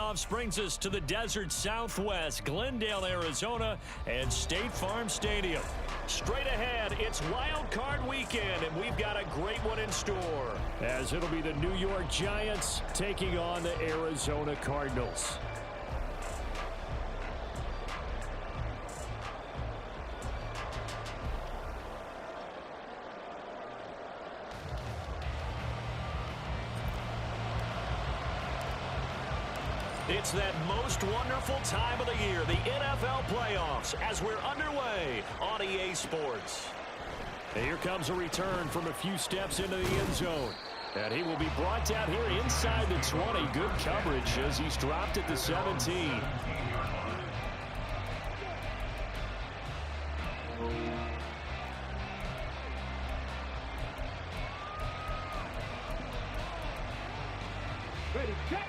playoffs brings us to the desert Southwest, Glendale, Arizona, and State Farm Stadium. Straight ahead, it's Wildcard weekend, and we've got a great one in store, as it'll be the New York Giants taking on the Arizona Cardinals. It's that most wonderful time of the year, the NFL playoffs, as we're underway on EA Sports. Here comes a return from a few steps into the end zone. And he will be brought down here inside the 20. Good coverage as he's dropped at the 17. Ready, check.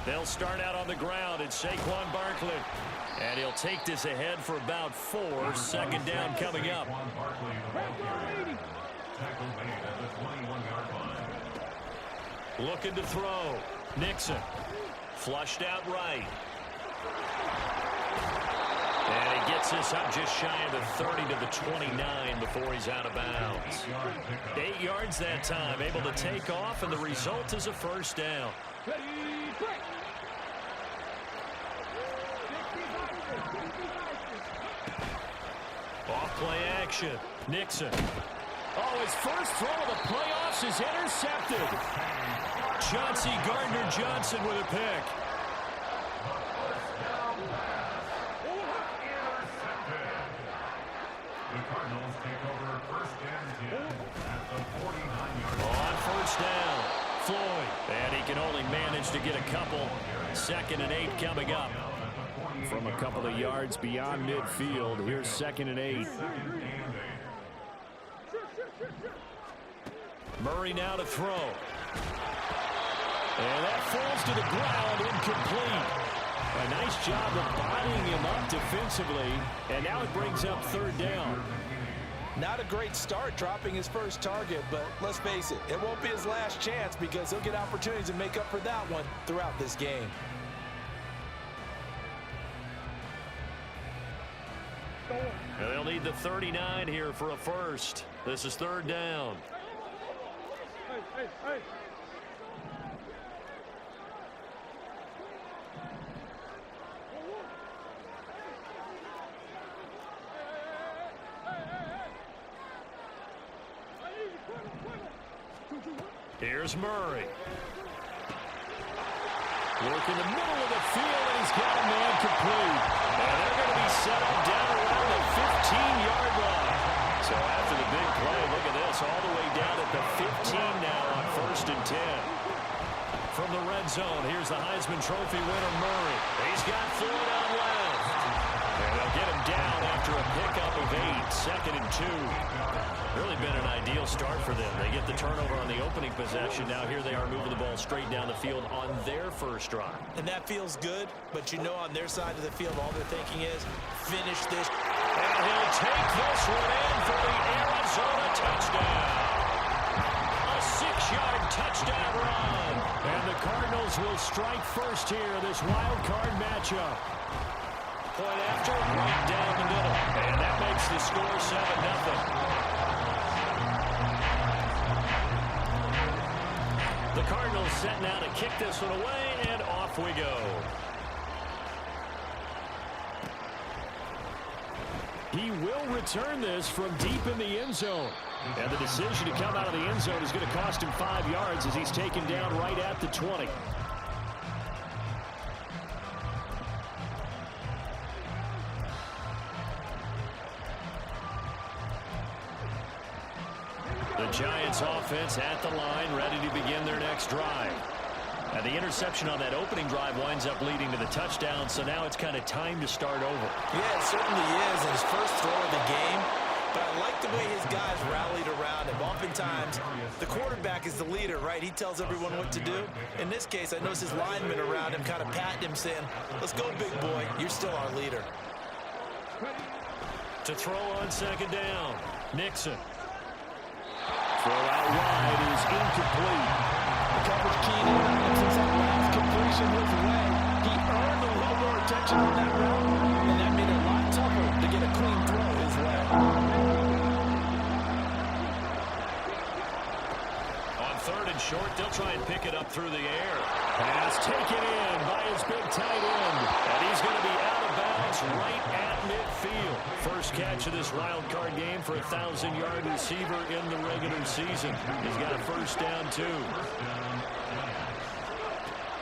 They'll start out on the ground. It's Saquon Barkley. And he'll take this ahead for about 4. Second down coming up. Looking to throw. Nixon. Flushed out right. And he gets this up just shy of the 30 to the 29 before he's out of bounds. 8 yards that time, able to take off, and the result is a first down. Off-play action. Nixon. Oh, his first throw of the playoffs is intercepted. Chauncey Gardner-Johnson with a pick. The Cardinals take over first and 10 at the 49-yard line. On first down, Floyd. And he can only manage to get a couple. Second and 8 coming up. From a couple of yards beyond midfield, here's second and 8. Murray now to throw. And that falls to the ground, incomplete. A nice job of bodying him up defensively, and now it brings up third down. Not a great start dropping his first target, but let's face it, it won't be his last chance because he'll get opportunities to make up for that one throughout this game. And they'll need the 39 here for a first. This is third down. Hey. Here's Murray. Work in the middle of the field, and he's got a man complete. And they're going to be set up down around the 15-yard line. So after the big play, look at this, all the way down at the 15 now on first and 10. From the red zone, here's the Heisman Trophy winner, Murray. He's got Floyd on left. And they'll get him down after a pickup of 8, second and 2. Really been an ideal start for them. They get the turnover on the opening possession. Now here they are moving the ball straight down the field on their first drive. And that feels good, but you know on their side of the field all they're thinking is finish this. And he'll take this one in for the Arizona touchdown. A 6-yard touchdown run. And the Cardinals will strike first here, this wild card matchup. Point after, right down the middle. And that makes the score 7-0. The Cardinals set now to kick this one away, and off we go. He will return this from deep in the end zone. And the decision to come out of the end zone is going to cost him 5 yards as he's taken down right at the 20. The Giants offense at the line, ready to begin their next drive. And the interception on that opening drive winds up leading to the touchdown, so now it's kind of time to start over. Yeah, it certainly is in his first throw of the game. But I like the way his guys rallied around him. Oftentimes, the quarterback is the leader, right? He tells everyone what to do. In this case, I noticed his linemen around him kind of patting him, saying, let's go, big boy. You're still our leader. To throw on second down, Nixon. Throw out wide is incomplete. The coverage keyed in on him since that last completion was away. He earned a little more attention on that route, and that made it a lot tougher to get a clean throw his way. On third and short, they'll try and pick it up through the air. Pass taken in by his big tight end. And he's going to be out of bounds right at midfield. First catch of this wild card game for a 1,000-yard receiver in the regular season. He's got a first down, too.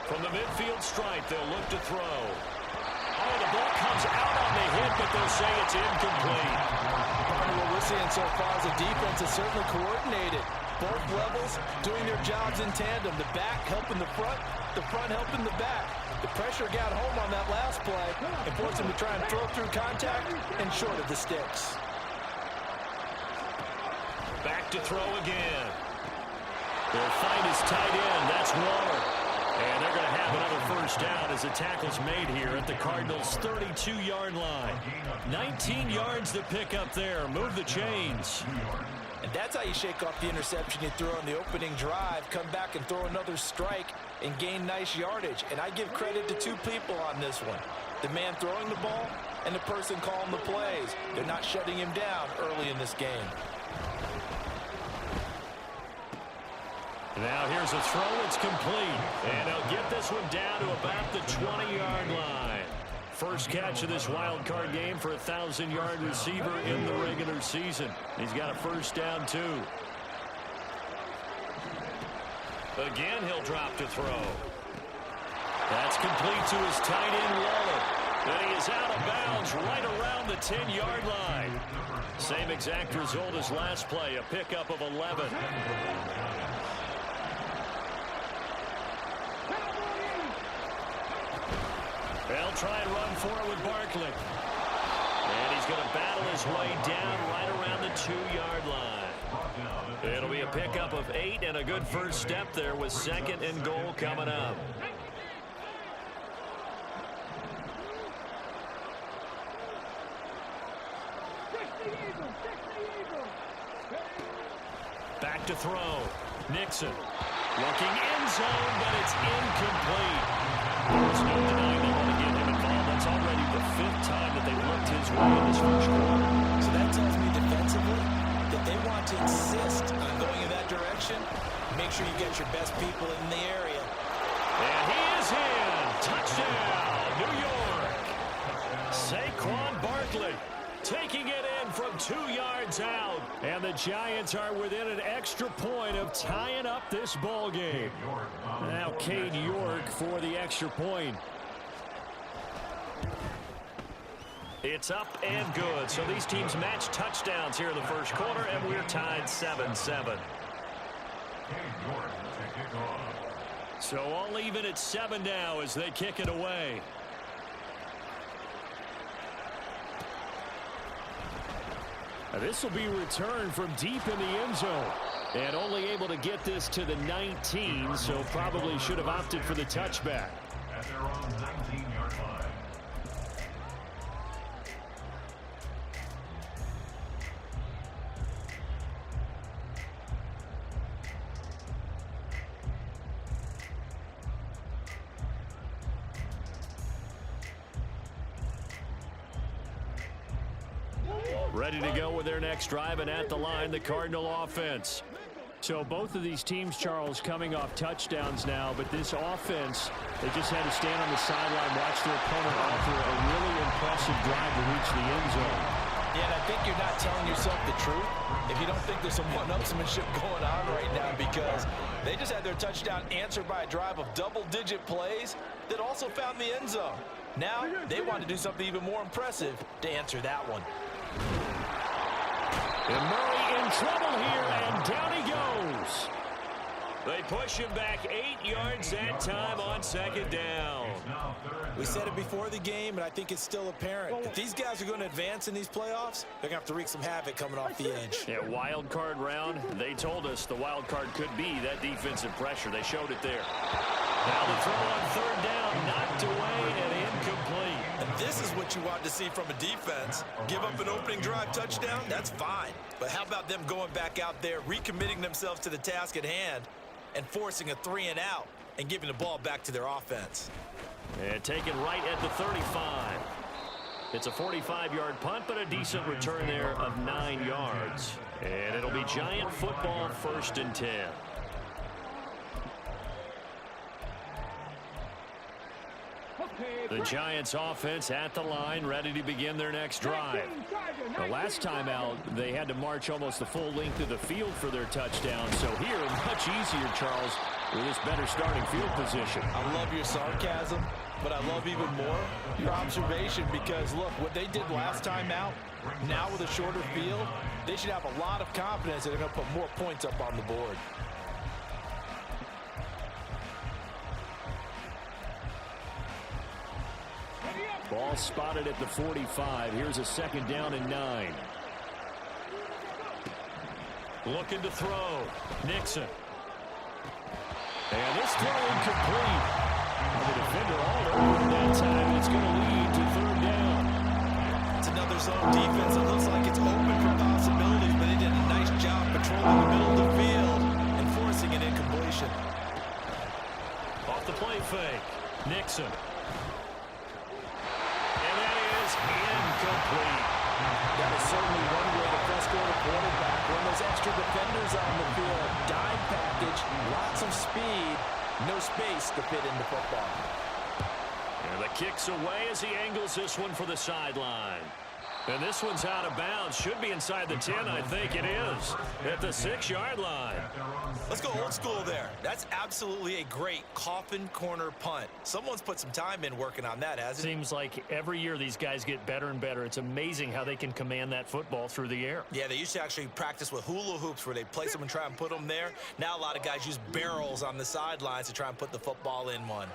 From the midfield stripe, they'll look to throw. Oh, the ball comes out on the hit, but they'll say it's incomplete. What we're seeing so far is the defense is certainly coordinated. Both levels doing their jobs in tandem. The back helping the front helping the back. The pressure got home on that last play and forced him to try and throw through contact and short of the sticks. Back to throw again. They'll find his tight end. That's Waller. And they're going to have another first down as the tackle's made here at the Cardinals' 32-yard line. 19 yards to pick up there. Move the chains. And that's how you shake off the interception you throw on the opening drive, come back and throw another strike and gain nice yardage. And I give credit to two people on this one. The man throwing the ball and the person calling the plays. They're not shutting him down early in this game. Now here's a throw. It's complete. And they'll get this one down to about the 20-yard line. First catch of this wild card game for a 1,000-yard receiver in the regular season. He's got a first down, too. Again, he'll drop to throw. That's complete to his tight end, Waller. And he is out of bounds right around the 10-yard line. Same exact result as last play, a pickup of 11. They'll try and run for it with Barkley. And he's going to battle his way down right around the 2-yard line. It'll be a pickup of 8 and a good first step there with second and goal coming up. Back to throw. Nixon looking end zone, but it's incomplete. There's no denying they want to get him involved. That's already the 5th time that they've looked his way in this first quarter. So that tells me defensively that they want to insist on going in that direction. Make sure you get your best people in the area. And he is in. Touchdown, New York. Saquon Barkley taking it in from 2 yards out. And the Giants are within an extra point of tying up this ball game. Now Cade York for the extra point. It's up and good. So these teams match touchdowns here in the first quarter, and we're tied 7-7. So all even at 7 now as they kick it away. This will be returned from deep in the end zone. And only able to get this to the 19, so probably should have opted for the touchback. At their own 19-yard line. Ready to go with their next drive, and at the line, the Cardinal offense. So both of these teams, Charles, coming off touchdowns now, but this offense, they just had to stand on the sideline, watch their opponent offer a really impressive drive to reach the end zone. Yeah, and I think you're not telling yourself the truth if you don't think there's some one-upsmanship going on right now, because they just had their touchdown answered by a drive of double-digit plays that also found the end zone. Now they want to do something even more impressive to answer that one. And Murray in trouble here, and down he goes. They push him back 8 yards that time on second down. We said it before the game, and I think it's still apparent. If these guys are going to advance in these playoffs, they're going to have to wreak some havoc coming off the edge. Yeah, wild card round, they told us the wild card could be that defensive pressure. They showed it there. Now the throw on third down, knocked away and incomplete. And This is what you want to see from a defense. Give up an opening drive touchdown, that's fine. But how about them going back out there, recommitting themselves to the task at hand, and forcing a 3-and-out and giving the ball back to their offense. And taken right at the 35. It's a 45-yard punt, but a decent return there of 9 yards. And it'll be Giant football, 1st and 10. The Giants offense at the line, ready to begin their next drive. The last time out, they had to march almost the full length of the field for their touchdown. So here, much easier, Charles, with this better starting field position. I love your sarcasm, but I love even more your observation because, look, what they did last time out, now with a shorter field, they should have a lot of confidence that they're going to put more points up on the board. Ball spotted at the 45. Here's a 2nd down and 9. Looking to throw. Nixon. And this throw incomplete. The defender all over that time. It's going to lead to 3rd down. It's another zone defense. It looks like it's open for possibilities, but they did a nice job patrolling the middle of the field and forcing an incompletion. Off the play fake. Nixon. Incomplete. That is certainly one way to frustrate a quarterback. When those extra defenders on the field, dime package, lots of speed, no space to fit into football. And the kick's away as he angles this one for the sideline. And this one's out of bounds. Should be inside the 10, I think it is. At the 6-yard line. Let's go old school there. That's absolutely a great coffin corner punt. Someone's put some time in working on that, hasn't it? Seems like every year these guys get better and better. It's amazing how they can command that football through the air. Yeah, they used to actually practice with hula hoops where they place them and try and put them there. Now a lot of guys use barrels on the sidelines to try and put the football in one.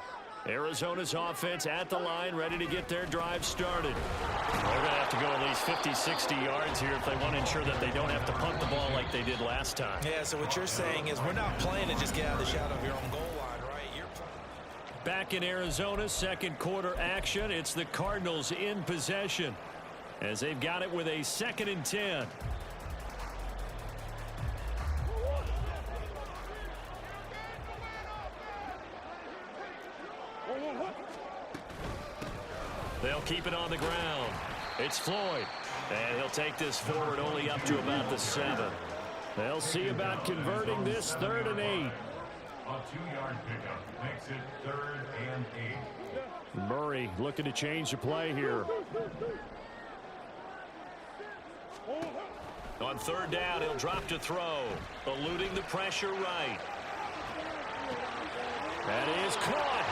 Arizona's offense at the line, ready to get their drive started. They're going to have to go at least 50, 60 yards here if they want to ensure that they don't have to punt the ball like they did last time. Yeah, so what you're saying is we're not playing to just get out of the shadow of your own goal line, right? You're playing. Back in Arizona, 2nd quarter action. It's the Cardinals in possession as they've got it with a 2nd and 10. They'll keep it on the ground. It's Floyd. And he'll take this forward only up to about the 7. They'll see about converting this 3rd and 8. A 2-yard pickup makes it 3rd and 8. Murray looking to change the play here. On 3rd down, he'll drop to throw. Eluding the pressure right. That is caught.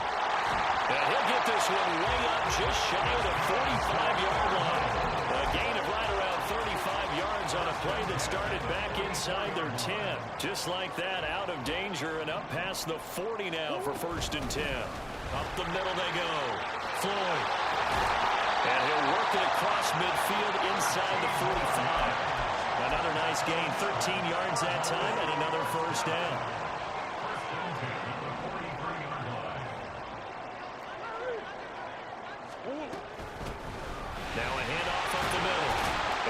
And he'll get this one way up just shy of the 45-yard line. A gain of right around 35 yards on a play that started back inside their 10. Just like that, out of danger and up past the 40 now for 1st and 10. Up the middle they go. Floyd. And he'll work it across midfield inside the 45. Another nice gain, 13 yards that time, and another 1st down. Now a handoff up the middle.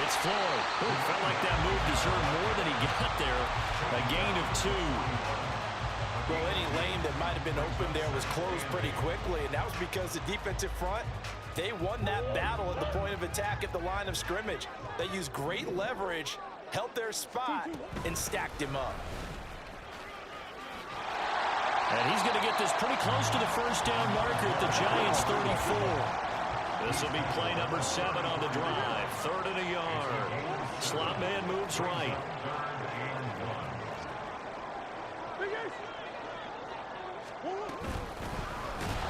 It's Floyd. Ooh, felt like that move deserved more than he got there. A gain of 2. Well, any lane that might have been open there was closed pretty quickly, and that was because the defensive front, they won that battle at the point of attack at the line of scrimmage. They used great leverage, held their spot, and stacked him up. And he's going to get this pretty close to the 1st down marker at the Giants' 34. This will be play number 7 on the drive. 3rd and a yard. Slot man moves right.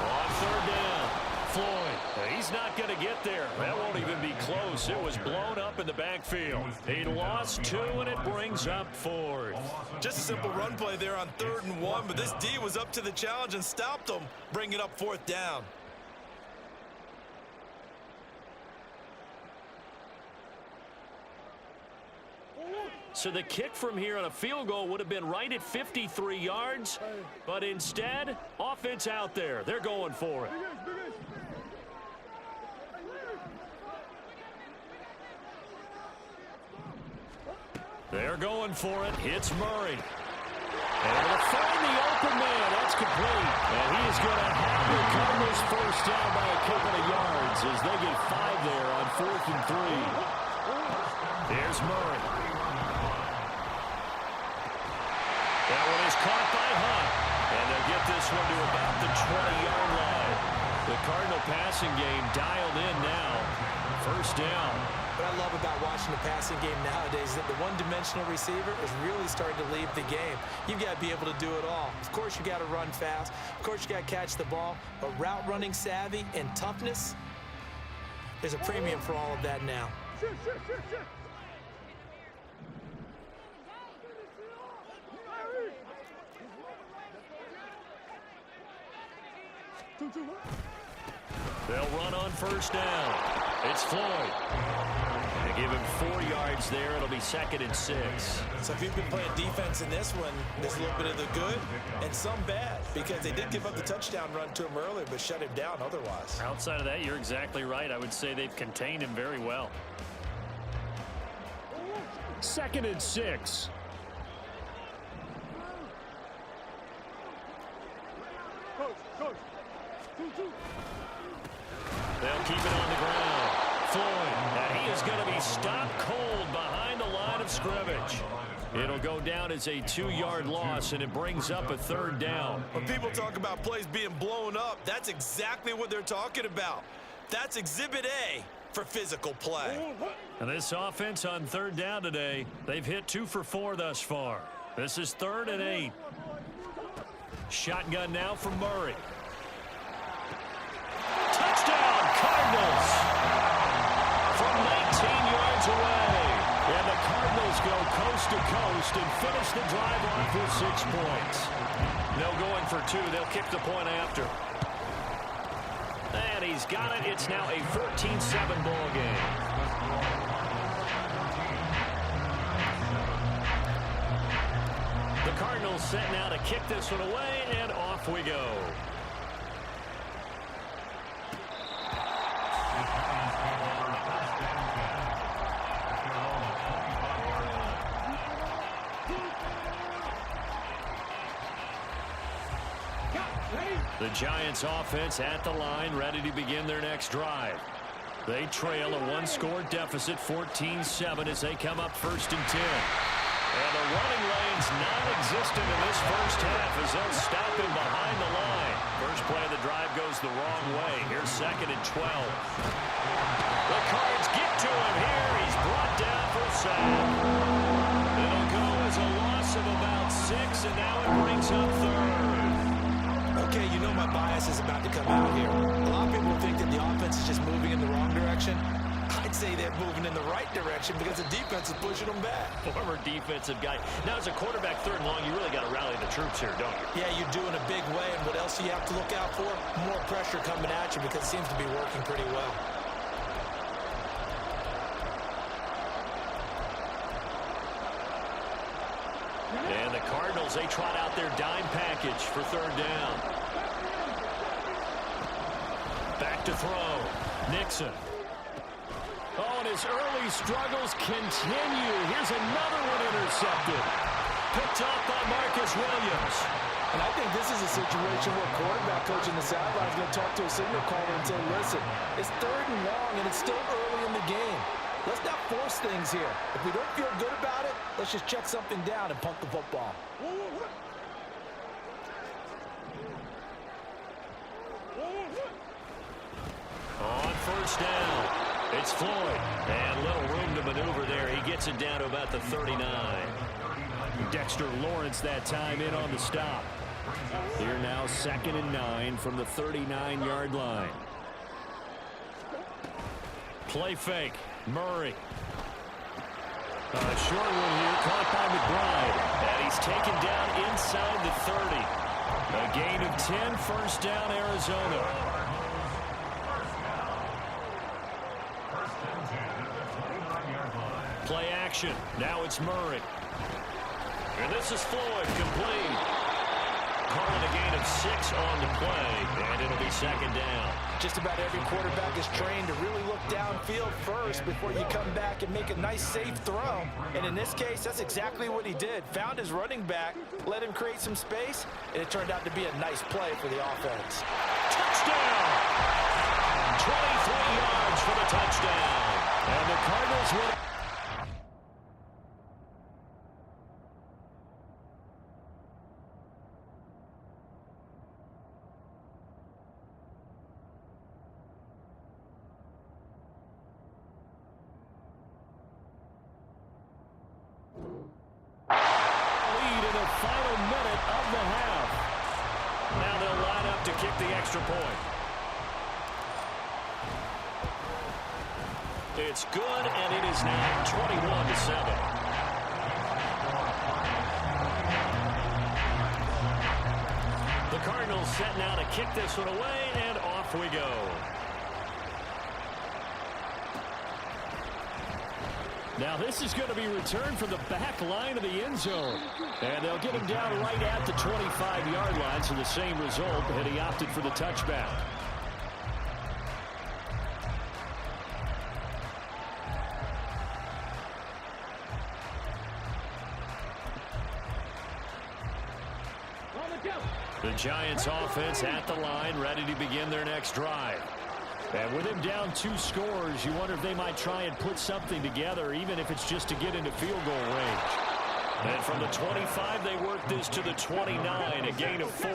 On 3rd down, Floyd. He's not going to get there. That won't even be close. It was blown up in the backfield. He lost 2, and it brings up 4th. Just a simple run play there on 3rd and 1, but this D was up to the challenge and stopped him, bringing up 4th down. So the kick from here on a field goal would have been right at 53 yards, but instead, offense out there. They're going for it. They're going for it. Hits Murray. And able to find the open man. That's complete. And he is going to have the Cardinals first down by a couple of yards as they get 5 there on 4th and 3. Here's Murray. That one is caught by Hunt. And they'll get this one to about the 20-yard line. The Cardinal passing game dialed in now. First down. What I love about watching the passing game nowadays is that the one-dimensional receiver is really starting to leave the game. You've got to be able to do it all. Of course, you got to run fast. Of course, you got to catch the ball. But route running savvy and toughness, there's a premium for all of that now. They'll run on first down. It's Floyd. They give him 4 yards there. It'll be 2nd and 6. So if you've been playing defense in this one, there's a little bit of the good and some bad, because they did give up the touchdown run to him earlier, but shut him down otherwise. Outside of that, you're exactly right. I would say they've contained him very well. 2nd and 6. They'll keep it on the ground. Floyd, and he is going to be stopped cold behind the line of scrimmage. It'll go down as a 2-yard loss, and it brings up a 3rd down. When people talk about plays being blown up, that's exactly what they're talking about. That's Exhibit A for physical play. And this offense on 3rd down today, they've hit 2 for 4 thus far. This is 3rd and 8. Shotgun now from Murray. Touchdown, Cardinals! From 19 yards away. And the Cardinals go coast to coast and finish the drive off with 6 points. No going for 2. They'll kick the point after. And he's got it. It's now a 14-7 ball game. The Cardinals set now to kick this one away, and off we go. The Giants offense at the line, ready to begin their next drive. They trail a 1-score deficit, 14-7, as they come up 1st and 10. And the running lane's non-existent in this first half as they'll stop him behind the line. First play of the drive goes the wrong way. Here's 2nd and 12. The Cards get to him here. He's brought down for a sack. It'll go as a loss of about 6, and now it brings up 3rd. Okay, you know my bias is about to come out here. A lot of people think that the offense is just moving in the wrong direction. I'd say they're moving in the right direction because the defense is pushing them back. Former defensive guy. Now, as a quarterback 3rd and long, you really got to rally the troops here, don't you? Yeah, you do in a big way. And what else do you have to look out for? More pressure coming at you because it seems to be working pretty well. And the Cardinals, they trot out their dime package for 3rd down. Back to throw. Nixon. Oh, and his early struggles continue. Here's another one intercepted. Picked up by Marcus Williams. And I think this is a situation where quarterback coach in the sideline is going to talk to a signal caller and say, listen, it's 3rd and long and it's still early in the game. Let's not force things here. If we don't feel good about it, let's just check something down and punt the football. On first down, it's Floyd. And little room to maneuver there. He gets it down to about the 39. Dexter Lawrence that time in on the stop. Here now 2nd and 9 from the 39-yard line. Play fake. Murray. Short one here, caught by McBride. And he's taken down inside the 30. A gain of 10, first down, Arizona. Play action. Now it's Murray. And this is Floyd, complete. calling a gain of 6 on the play, and it'll be second down. Just about every quarterback is trained to really look downfield first before you come back and make a nice, safe throw. And in this case, that's exactly what he did. Found his running back, let him create some space, and it turned out to be a nice play for the offense. Touchdown! 23 yards for the touchdown. And the Cardinals win. Lead in the final minute of the half. Now they'll line up to kick the extra point. It's good, and it is now 21-7. The Cardinals set now to kick this one away, and off we go. Now this is going to be returned from the back line of the end zone. And they'll get him down right at the 25-yard line, so the same result, and he opted for the touchback. The Giants offense at the line, ready to begin their next drive. And with him down 2 scores, you wonder if they might try and put something together, even if it's just to get into field goal range. And from the 25, they work this to the 29, a gain of 4.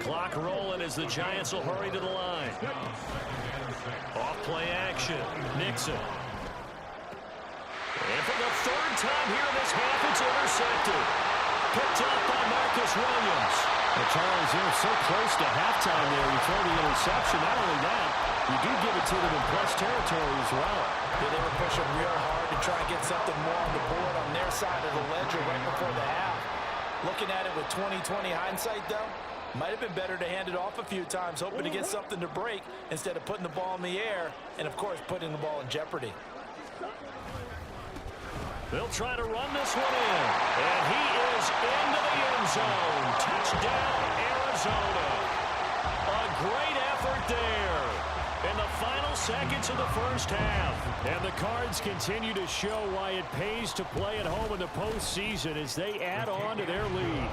Clock rolling as the Giants will hurry to the line. Off play action, Nixon. And for the 3rd time here in this half, it's intercepted. Picked up by Marcus Williams. Well, Charles, you're so close to halftime there. You throw the interception. Not only that, you do give it to them in plus territory as well. Yeah, they were pushing real hard to try and get something more on the board on their side of the ledger right before the half. Looking at it with 20/20 hindsight, though, might have been better to hand it off a few times, hoping to get something to break instead of putting the ball in the air and, of course, putting the ball in jeopardy. They'll try to run this one in. And he is into the end zone. Touchdown, Arizona. A great effort there in the final seconds of the first half. And the Cards continue to show why it pays to play at home in the postseason as they add on to their lead.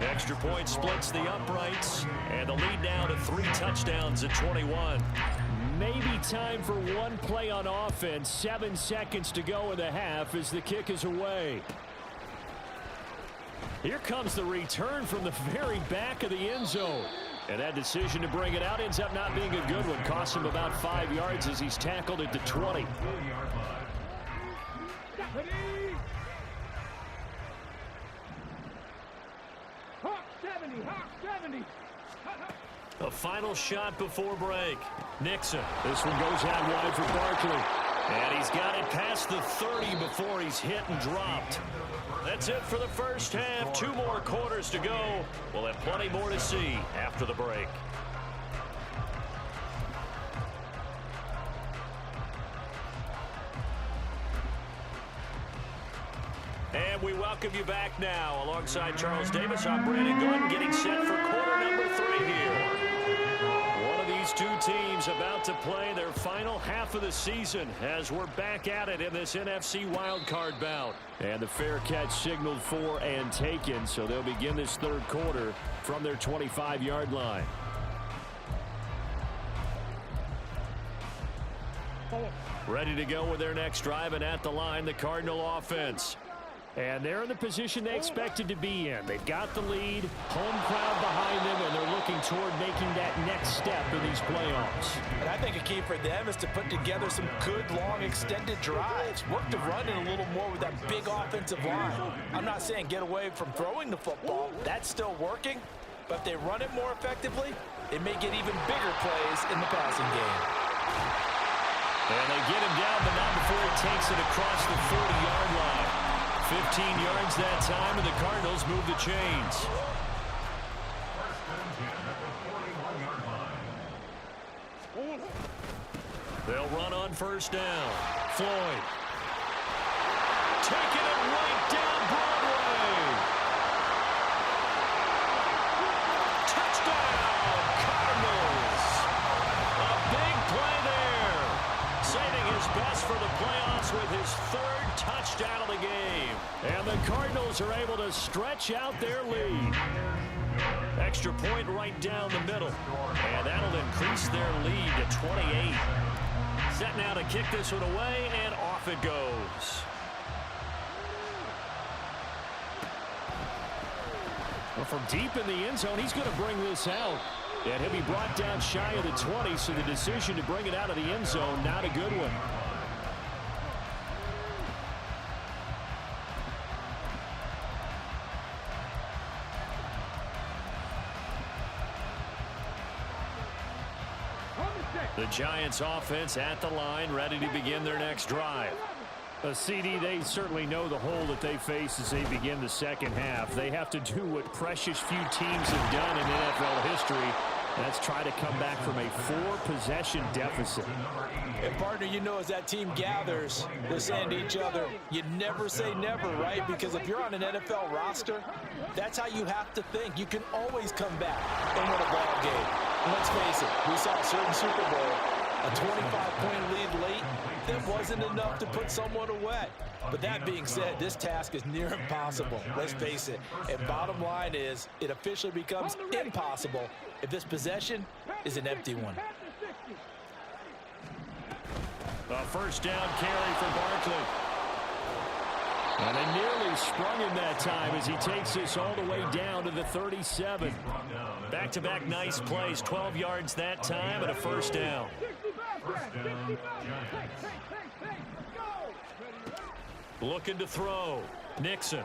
Extra point splits the uprights. And the lead now to 3 touchdowns at 21. Maybe time for one play on offense. 7 seconds to go in the half as the kick is away. Here comes the return from the very back of the end zone. And that decision to bring it out ends up not being a good one. Costs him about 5 yards as he's tackled at the 20. Hawk 70, Hawk 70. A final shot before break. Nixon. This one goes out wide for Barkley. And he's got it past the 30 before he's hit and dropped. That's it for the first half. 2 more quarters to go. We'll have plenty more to see after the break. And we welcome you back now. Alongside Charles Davis, I'm Brandon Gordon, getting set for quarter number 3 here. One of these 2 teams about to play their final half of the season as we're back at it in this NFC Wildcard bout. And the fair catch signaled for and taken, so they'll begin this 3rd quarter from their 25-yard line. Ready to go with their next drive, and at the line, the Cardinal offense. And they're in the position they expected to be in. They've got the lead, home crowd behind them, and they're looking toward making that next step in these playoffs. And I think a key for them is to put together some good, long, extended drives. Work the run in a little more with that big offensive line. I'm not saying get away from throwing the football. That's still working. But if they run it more effectively, they may get even bigger plays in the passing game. And they get him down, but not before he takes it across the 40-yard line. 15 yards that time, and the Cardinals move the chains. They'll run on first down. Floyd. Taking it right down Broadway. with his third touchdown of the game. And the Cardinals are able to stretch out their lead. Extra point right down the middle. And that'll increase their lead to 28. Set now to kick this one away, and off it goes. Well, from deep in the end zone, he's going to bring this out. And he'll be brought down shy of the 20, so the decision to bring it out of the end zone, not a good one. The Giants offense at the line, ready to begin their next drive. A CD, they certainly know the hole that they face as they begin the second half. They have to do what precious few teams have done in NFL history. That's try to come back from a 4-possession deficit. And partner, you know, as that team gathers, they're saying to each other, you never say never, right? Because if you're on an NFL roster, that's how you have to think. You can always come back and win a ball game. And let's face it, we saw a certain Super Bowl, a 25-point lead late, that wasn't enough to put someone away. But that being said, this task is near impossible. Let's face it. And bottom line is, it officially becomes impossible if this possession is an empty one. A first down carry for Barkley. And they nearly sprung him that time as he takes this all the way down to the 37. Back-to-back nice plays, 12 yards that time and a first down. Looking to throw. Nixon.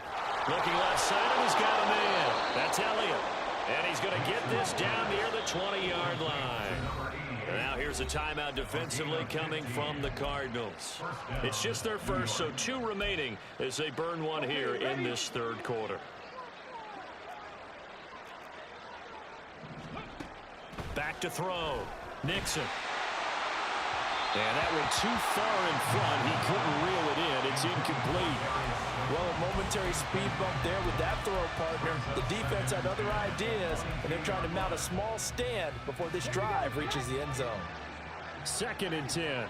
Looking left side, and he's got a man. That's Elliott. And he's going to get this down near the 20-yard line. And now here's a timeout defensively coming from the Cardinals. It's just their first, so 2 remaining as they burn one here in this third quarter. Back to throw. Nixon. And that went too far in front. He couldn't reel it in. It's incomplete. Well, a momentary speed bump there with that throw, partner. The defense had other ideas, and they're trying to mount a small stand before this drive reaches the end zone. 2nd and 10.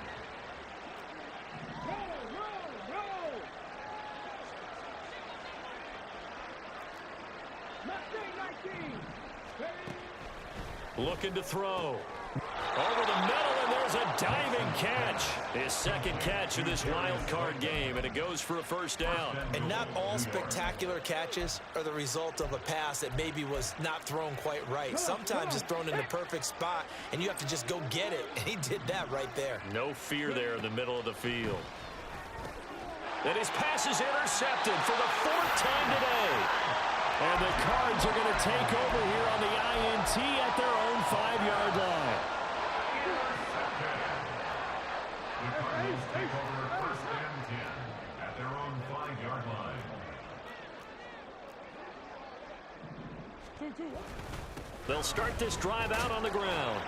Looking to throw. Over the middle, and there's a diving catch. His second catch of this wild card game, and it goes for a first down. And not all spectacular catches are the result of a pass that maybe was not thrown quite right. Sometimes it's thrown in the perfect spot, and you have to just go get it. And he did that right there. No fear there in the middle of the field. And his pass is intercepted for the 4th time today. And the Cards are going to take over here on the INT at their own 5-yard line. The Cardinals take over 1st and 10 at their own 5-yard line. They'll start this drive out on the ground.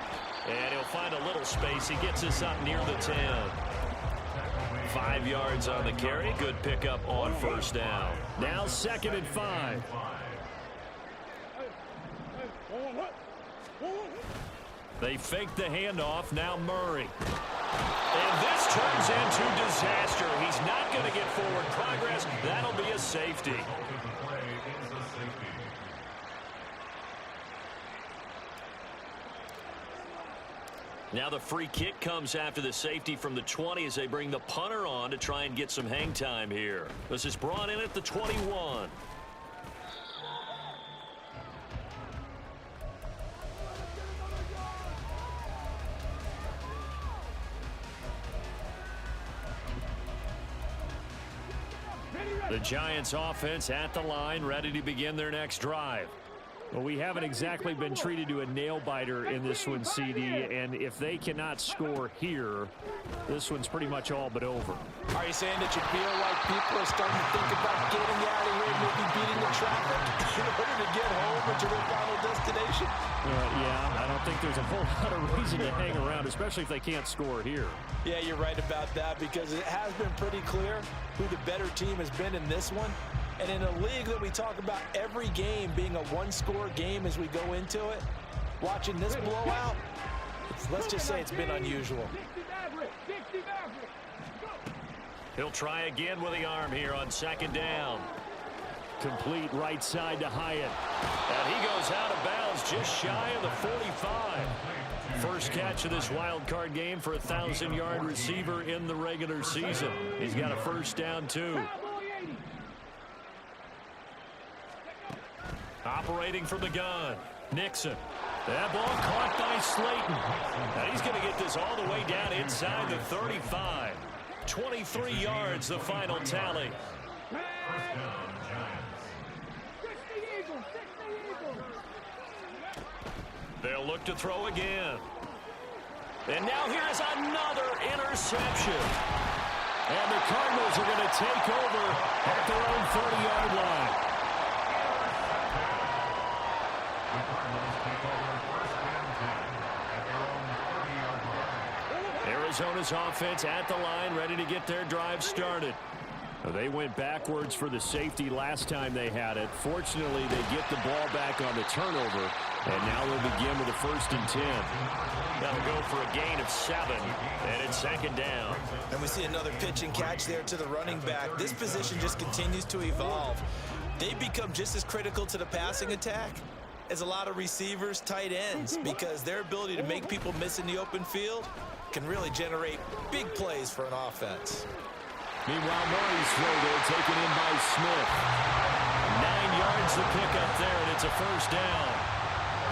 And he'll find a little space. He gets us up near the 10. 5 yards on the carry. Good pickup on first down. Now 2nd and 5. They fake the handoff. Now Murray. And this turns into disaster. He's not going to get forward progress. That'll be a safety. Now the free kick comes after the safety from the 20 as they bring the punter on to try and get some hang time here. This is brought in at the 21. The Giants offense at the line, ready to begin their next drive. Well, we haven't exactly been treated to a nail-biter in this one, CD, and if they cannot score here, this one's pretty much all but over. Are you saying that you feel like people are starting to think about getting out of here, maybe beating the traffic in order to get home or to their final destination? Yeah, I don't think there's a whole lot of reason to hang around, especially if they can't score here. Yeah, you're right about that, because it has been pretty clear who the better team has been in this one. And in a league that we talk about every game being a one-score game as we go into it, watching this blowout, let's just say it's been unusual. He'll try again with the arm here on second down. Complete right side to Hyatt. And he goes out of bounds just shy of the 45. First catch of this wild card game for a 1,000-yard receiver in the regular season. He's got a first down, too. Operating from the gun, Nixon. That ball caught by Slayton. Now he's going to get this all the way down inside the 35. 23 yards, the final tally. They'll look to throw again. And now here's another interception. And the Cardinals are going to take over at their own 30-yard line. The Cardinals take over first and 10 at their own 30-yard line. Arizona's offense at the line, ready to get their drive started. They went backwards for the safety last time they had it. Fortunately, they get the ball back on the turnover, and now they'll begin with a first and 10. That'll go for a gain of 7, and it's second down. And we see another pitch and catch there to the running back. This position just continues to evolve. They become just as critical to the passing attack as a lot of receivers, tight ends, because their ability to make people miss in the open field can really generate big plays for an offense. Meanwhile, Murray's throw there taken in by Smith. 9 yards to pick up there, and it's a first down.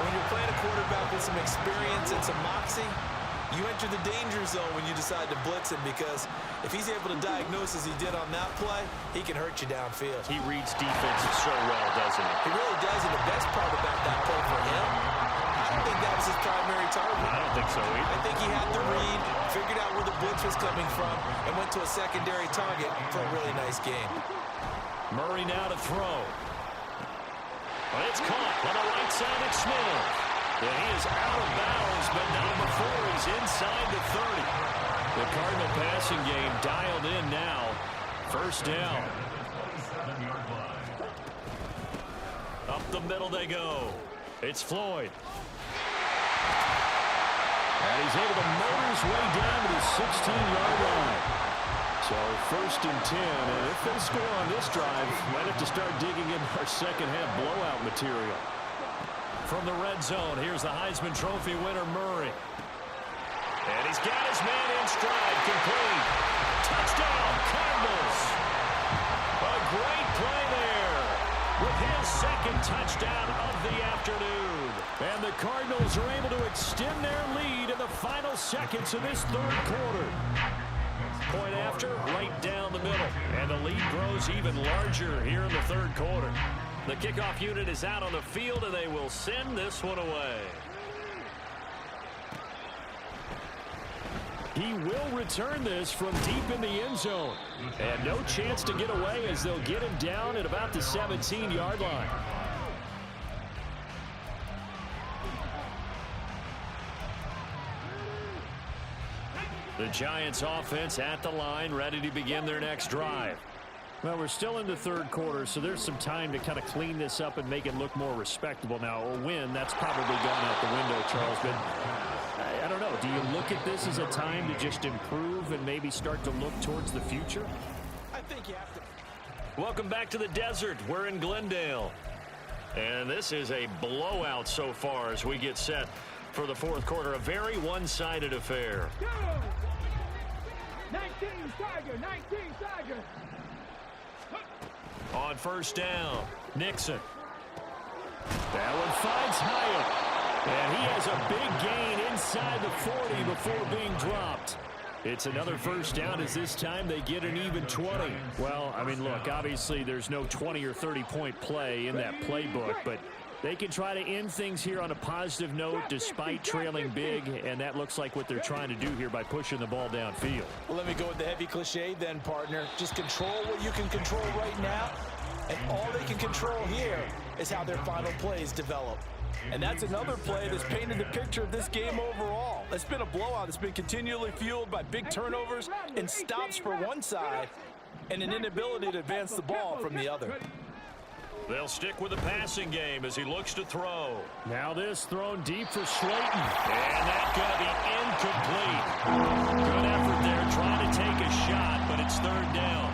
When you're playing a quarterback with some experience and some moxie, you enter the danger zone when you decide to blitz him, because if he's able to diagnose as he did on that play, he can hurt you downfield. He reads defenses so well, doesn't he? He really does, and the best part about that play for him, I don't think that was his primary target. I don't think so either. I think he had the read, figured out where the blitz was coming from, and went to a secondary target for a really nice game. Murray now to throw. But it's caught on the right side at Smith. And he is out of bounds, but not before he's inside the 30. The Cardinal passing game dialed in now. First down. Up the middle they go. It's Floyd. And he's able to motor his way down to the 16-yard line. So first and 10, and if they score on this drive, might have to start digging in our second-half blowout material. From the red zone, here's the Heisman Trophy winner, Murray. And he's got his man in stride, complete. Touchdown, Cardinals. A great play there with his second touchdown of the afternoon. And the Cardinals are able to extend their lead in the final seconds of this third quarter. Point after, right down the middle. And the lead grows even larger here in the third quarter. The kickoff unit is out on the field, and they will send this one away. He will return this from deep in the end zone. And no chance to get away as they'll get him down at about the 17-yard line. The Giants offense at the line, ready to begin their next drive. Well, we're still in the third quarter, so there's some time to kind of clean this up and make it look more respectable. Now, a win, that's probably gone out the window, Charles, but I don't know. Do you look at this as a time to just improve and maybe start to look towards the future? I think you have to. Welcome back to the desert. We're in Glendale. And this is a blowout so far as we get set for the fourth quarter. A very one-sided affair. Go! 19 Tiger, 19 Tiger. On first down, Nixon. That one finds Hyatt. And he has a big gain inside the 40 before being dropped. It's another first down as this time they get an even 20. Well, I mean, look, obviously there's no 20 or 30-point play in that playbook, but they can try to end things here on a positive note despite trailing big, and that looks like what they're trying to do here by pushing the ball downfield. Well, let me go with the heavy cliche then, partner. Just control what you can control right now, and all they can control here is how their final plays develop. And that's another play that's painted the picture of this game overall. It's been a blowout. It's been continually fueled by big turnovers and stops for one side and an inability to advance the ball from the other. They'll stick with the passing game as he looks to throw. Now this thrown deep for Slayton. And that's going to be incomplete. Good effort there trying to take a shot, but it's third down.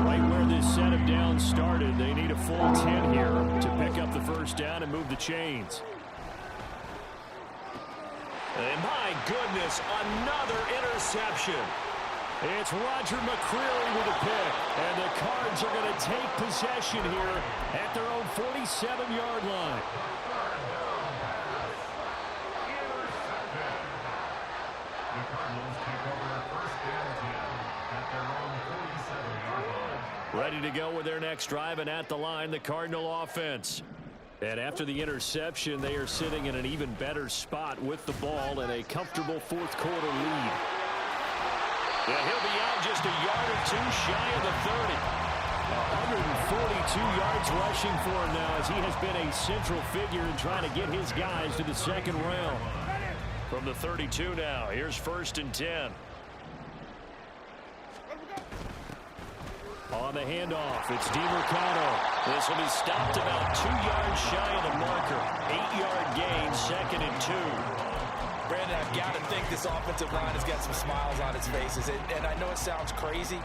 Right where this set of downs started, they need a full 10 here to pick up the first down and move the chains. And my goodness, another interception. It's Roger McCreary with a pick, and the Cards are going to take possession here at their own 47-yard line. The Cardinals take over first and 10 at their own 47-yard line. Ready to go with their next drive, and at the line, the Cardinal offense. And after the interception, they are sitting in an even better spot with the ball and a comfortable fourth-quarter lead. Yeah, he'll be out just a yard or two shy of the 30. 142 yards rushing for him now as he has been a central figure in trying to get his guys to the second round. From the 32 now, here's first and 10. On the handoff, it's DeMarcado. This will be stopped about 2 yards shy of the marker. 8-yard gain, second and 2. Brandon, I've got to think this offensive line has got some smiles on its faces. And I know it sounds crazy,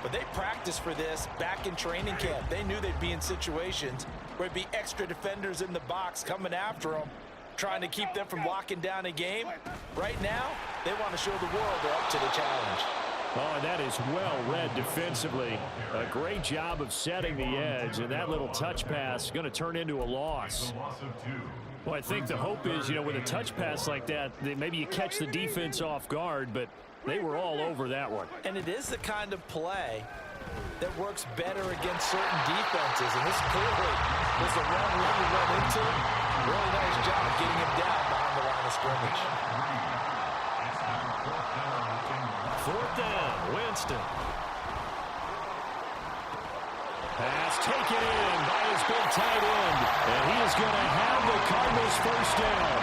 but they practiced for this back in training camp. They knew they'd be in situations where it'd be extra defenders in the box coming after them, trying to keep them from locking down a game. Right now, they want to show the world they're up to the challenge. Oh, that is well read defensively. A great job of setting the edge, and that little touch pass is going to turn into a loss. Well, I think the hope is, with a touch pass like that, maybe you catch the defense off guard, but they were all over that one. And it is the kind of play that works better against certain defenses, and this clearly was the wrong way to run into it. Really nice job getting him down behind the line of scrimmage. Fourth down, Winston. Pass taken in by his big tight end. And he is going to have the Cardinals first down.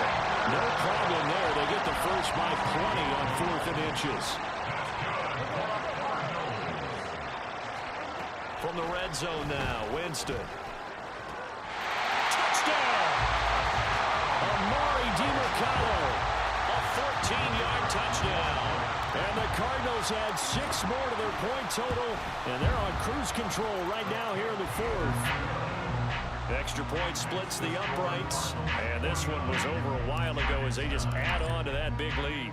No problem there. They get the first by plenty on 4th and inches. From the red zone now, Winston. Touchdown! Amari DeMarcado. A 14-yard touchdown. And the Cardinals add 6 more to their point total, and they're on cruise control right now here in the 4th. Extra point splits the uprights, and this one was over a while ago as they just add on to that big lead.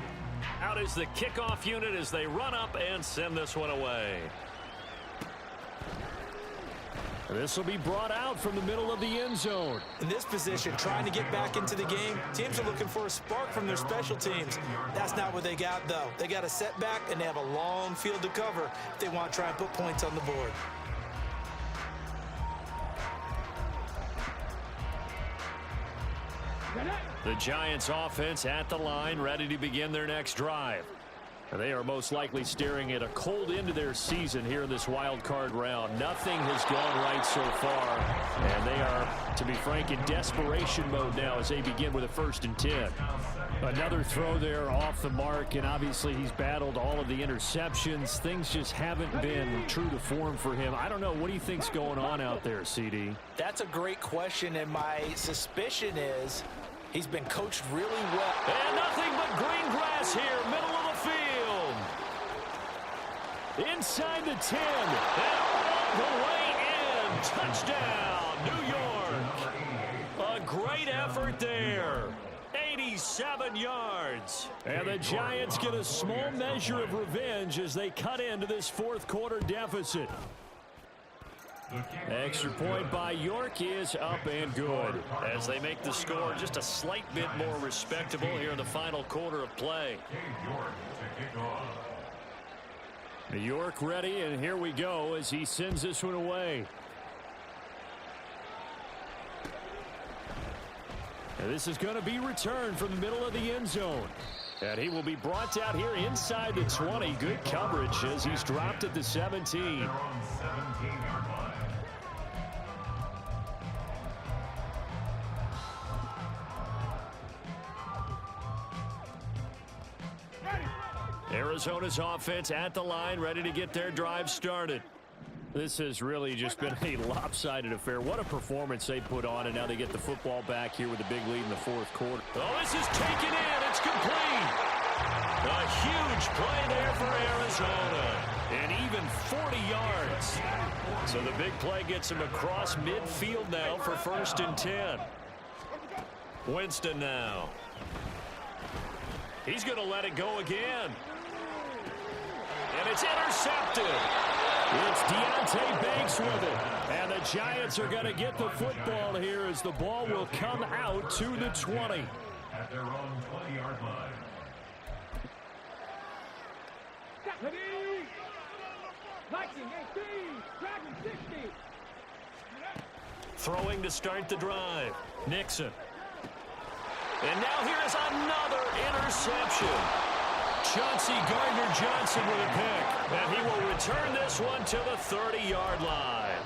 Out is the kickoff unit as they run up and send this one away. This will be brought out from the middle of the end zone. In this position, trying to get back into the game, teams are looking for a spark from their special teams. That's not what they got, though. They got a setback, and they have a long field to cover if they want to try and put points on the board. The Giants offense at the line, ready to begin their next drive. They are most likely staring at a cold end to their season here in this wild card round. Nothing has gone right so far, and they are, to be frank, in desperation mode now as they begin with a 1st and 10. Another throw there off the mark, and obviously he's battled all of the interceptions. Things just haven't been true to form for him. I don't know. What do you think's going on out there, CD? That's a great question, and my suspicion is he's been coached really well. And nothing but green grass here, middle of the field. Inside the 10. And all the way in. Touchdown, New York. A great effort there. 87 yards. And the Giants get a small measure of revenge as they cut into this 4th quarter deficit. Extra point by York is up and good as they make the score just a slight bit more respectable here in the final quarter of play. New York ready, and here we go as he sends this one away. And this is going to be returned from the middle of the end zone. And he will be brought out here inside the 20. Good coverage as he's dropped at the 17. Arizona's offense at the line, ready to get their drive started. This has really just been a lopsided affair. What a performance they put on, and now they get the football back here with a big lead in the fourth quarter. Oh, this is taken in. It's complete. A huge play there for Arizona. And even 40 yards. So the big play gets him across midfield now for 1st and 10. Winston now. He's going to let it go again. And it's intercepted. It's Deontay Banks with it. And the Giants are going to get the football here as the ball will come out to the 20. At their own 20-yard line. Ready? Viking 18, Dragon 60. Throwing to start the drive. Nixon. And now here is another interception. Chauncey Gardner-Johnson with a pick. And he will return this one to the 30-yard line.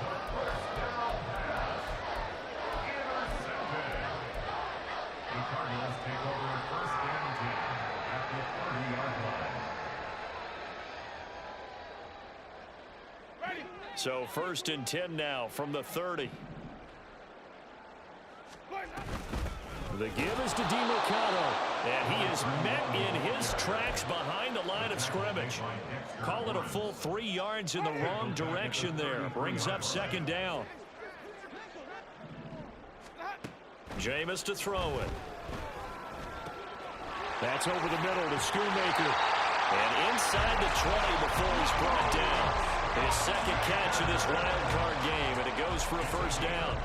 The Cardinals take over 1st and 10 at the 30-yard line. So 1st and 10 now from the 30. The give is to DiMercato. And he is met in his tracks behind the line of scrimmage. Call it a full 3 yards in the wrong direction there. Brings up 2nd down. Jameis to throw it. That's over the middle to Schoonmaker. And inside the 20 before he's brought down. His 2nd catch of this wild card game, and it goes for a 1st down.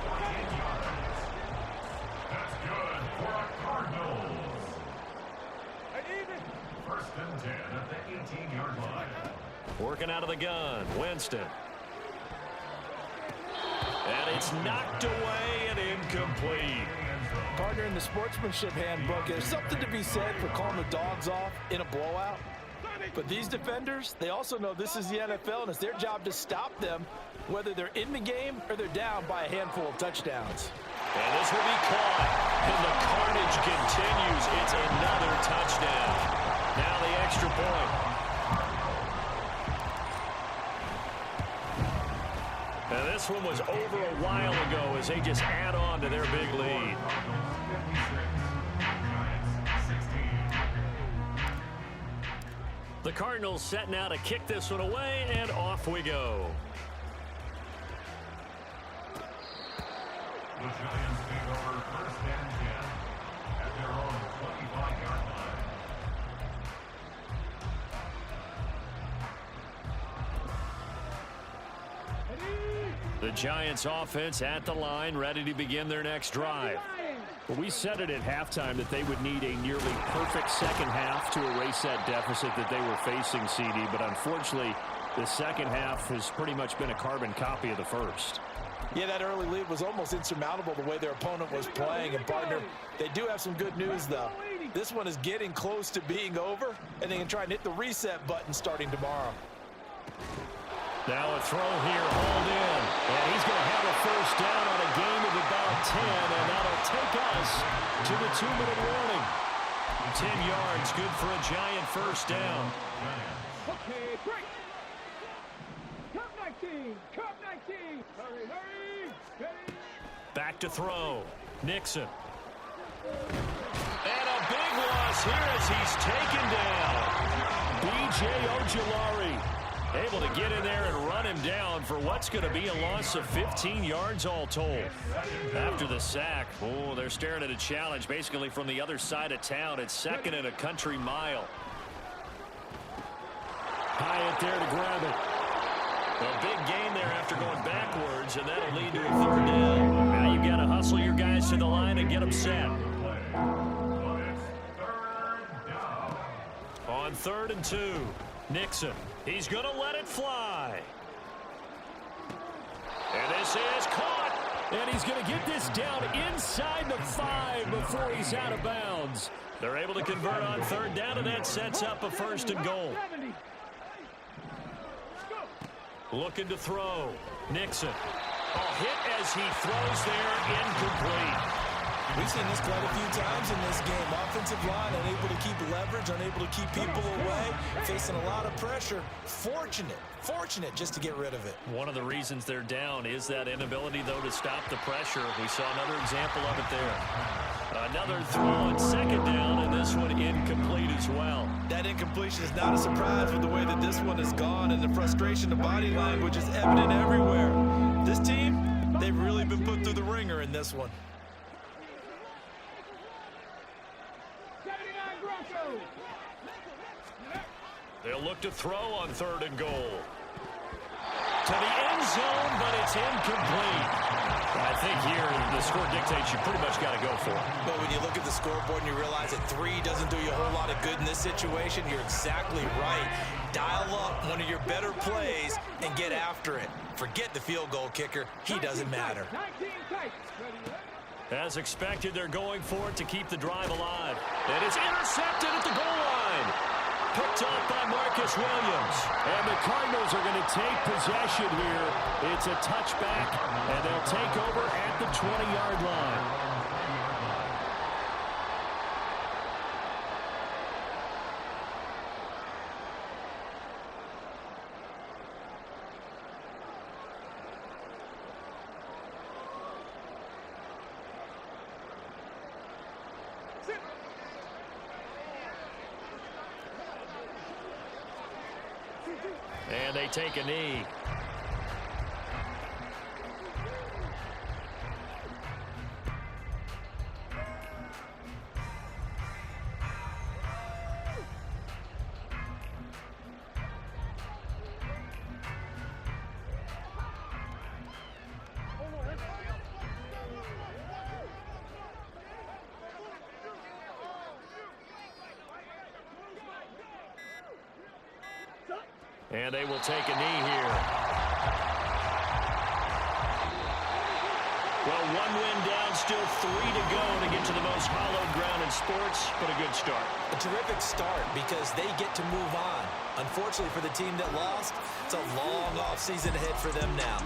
That's good for the Cardinals. 1st and 10 at the 18-yard line. Working out of the gun, Winston. And it's knocked away and incomplete. Partner, in the sportsmanship handbook, there's something to be said for calling the dogs off in a blowout. But these defenders, they also know this is the NFL, and it's their job to stop them, whether they're in the game or they're down by a handful of touchdowns. And this will be caught. And the carnage continues. It's another touchdown. Now the extra point. And this one was over a while ago as they just add on to their big lead. The Cardinals set now to kick this one away, and off we go. The Giants take over 1st and 10 at their own 25-yard line. The Giants offense at the line, ready to begin their next drive. Well, we said it at halftime that they would need a nearly perfect second half to erase that deficit that they were facing, CD. But unfortunately, the second half has pretty much been a carbon copy of the first. Yeah, that early lead was almost insurmountable the way their opponent was playing. And, partner, they do have some good news, though. This one is getting close to being over, and they can try and hit the reset button starting tomorrow. Now a throw here, hauled in. And he's going to have a 1st down on a gain of about 10, and that'll take us to the 2-minute warning. 10 yards, good for a Giant 1st down. Okay, break. Cup 19, Cup 19. Hurry, hurry, ready. Back to throw. Nixon. And a big loss here as he's taken down. B.J. Ojulari able to get in there and run him down for what's going to be a loss of 15 yards all told. After the sack, oh, they're staring at a challenge basically from the other side of town. It's 2nd and a country mile. Hyatt there to grab it. A big gain there after going backwards, and that'll lead to a 3rd down. Now you've got to hustle your guys to the line and get them set. On 3rd and 2, Nixon. He's going to let it fly. And this is caught. And he's going to get this down inside the 5 before he's out of bounds. They're able to convert on 3rd down, and that sets up a 1st and goal. Looking to throw. Nixon. A hit as he throws there, incomplete. We've seen this quite a few times in this game. Offensive line unable to keep leverage, unable to keep people away, facing a lot of pressure. Fortunate just to get rid of it. One of the reasons they're down is that inability, though, to stop the pressure. We saw another example of it there. Another throw on second down, and this one incomplete as well. That incompletion is not a surprise with the way that this one has gone, and the frustration, the body language is evident everywhere. This team, they've really been put through the ringer in this one. 79 Broncos. They'll look to throw on 3rd and goal. To the end zone, but it's incomplete. I think here the score dictates you pretty much got to go for it. But when you look at the scoreboard and you realize that 3 doesn't do you a whole lot of good in this situation, you're exactly right. Dial up one of your better plays and get after it. Forget the field goal kicker. He doesn't matter. 19 Titans. As expected, they're going for it to keep the drive alive. And it's intercepted at the goal line. Picked up by Marcus Williams. And the Cardinals are going to take possession here. It's a touchback, and they'll take over at the 20-yard line. And they take a knee. And they will take a knee here. Well, 1 win down, still 3 to go to get to the most hallowed ground in sports, but a good start. A terrific start because they get to move on. Unfortunately for the team that lost, it's a long offseason ahead for them now.